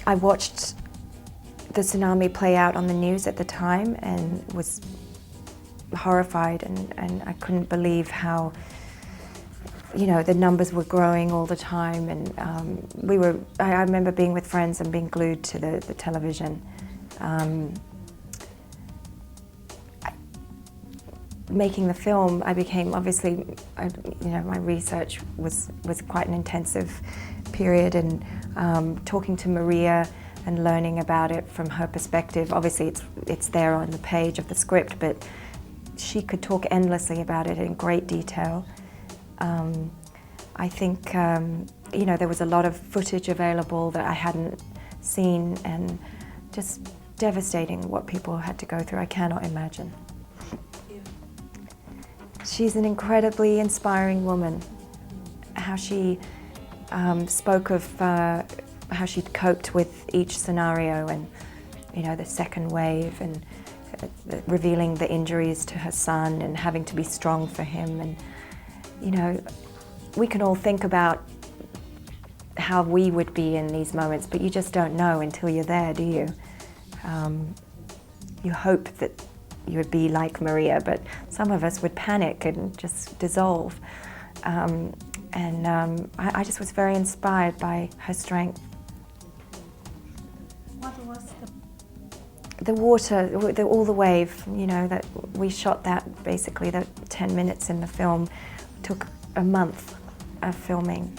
I watched the tsunami play out on the news at the time and was horrified, and I couldn't believe how, you know, the numbers were growing all the time, and I remember being with friends and being glued to the television. Making the film, I became, obviously, you know, my research was quite an intensive period, and talking to Maria and learning about it from her perspective. Obviously it's there on the page of the script, but she could talk endlessly about it in great detail. I think, you know, there was a lot of footage available that I hadn't seen, and just devastating what people had to go through. I cannot imagine. She's an incredibly inspiring woman. How she spoke of how she'd coped with each scenario, and, you know, the second wave, and revealing the injuries to her son and having to be strong for him. And, you know, we can all think about how we would be in these moments, but you just don't know until you're there, do you? You hope that you would be like Maria, but some of us would panic and just dissolve. I just was very inspired by her strength. What was the water, all the wave, you know, that we shot that basically, that 10 minutes in the film took a month of filming.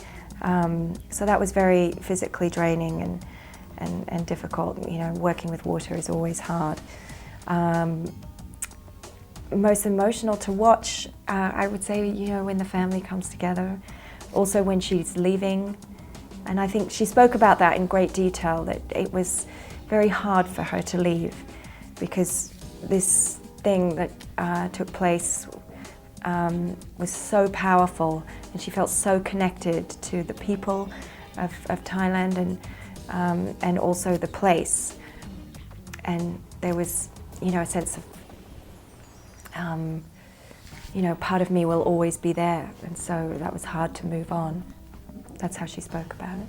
So that was very physically draining and difficult. You know, working with water is always hard. Most emotional to watch, I would say, you know, when the family comes together, also when she's leaving. And I think she spoke about that in great detail, that it was very hard for her to leave, because this thing that took place was so powerful, and she felt so connected to the people of Thailand, and also the place. And there was, you know, a sense of, you know, part of me will always be there, and so that was hard to move on. That's how she spoke about it.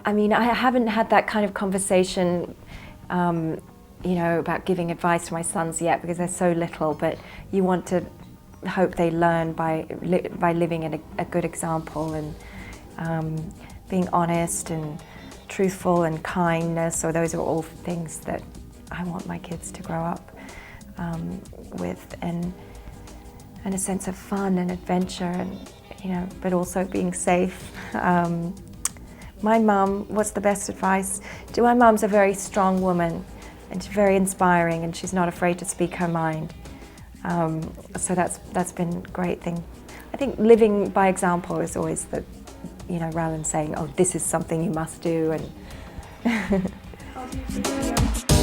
I mean, I haven't had that kind of conversation, you know, about giving advice to my sons yet, because they're so little, but you want to hope they learn by living a good example, and being honest and truthful and kindness. So those are all things that I want my kids to grow up with, and a sense of fun and adventure, and, you know, but also being safe. My mum, what's the best advice? My mum's a very strong woman, and she's very inspiring, and she's not afraid to speak her mind. So that's been a great thing. I think living by example is always the, you know, rather than saying, oh, this is something you must do. And How do you feel?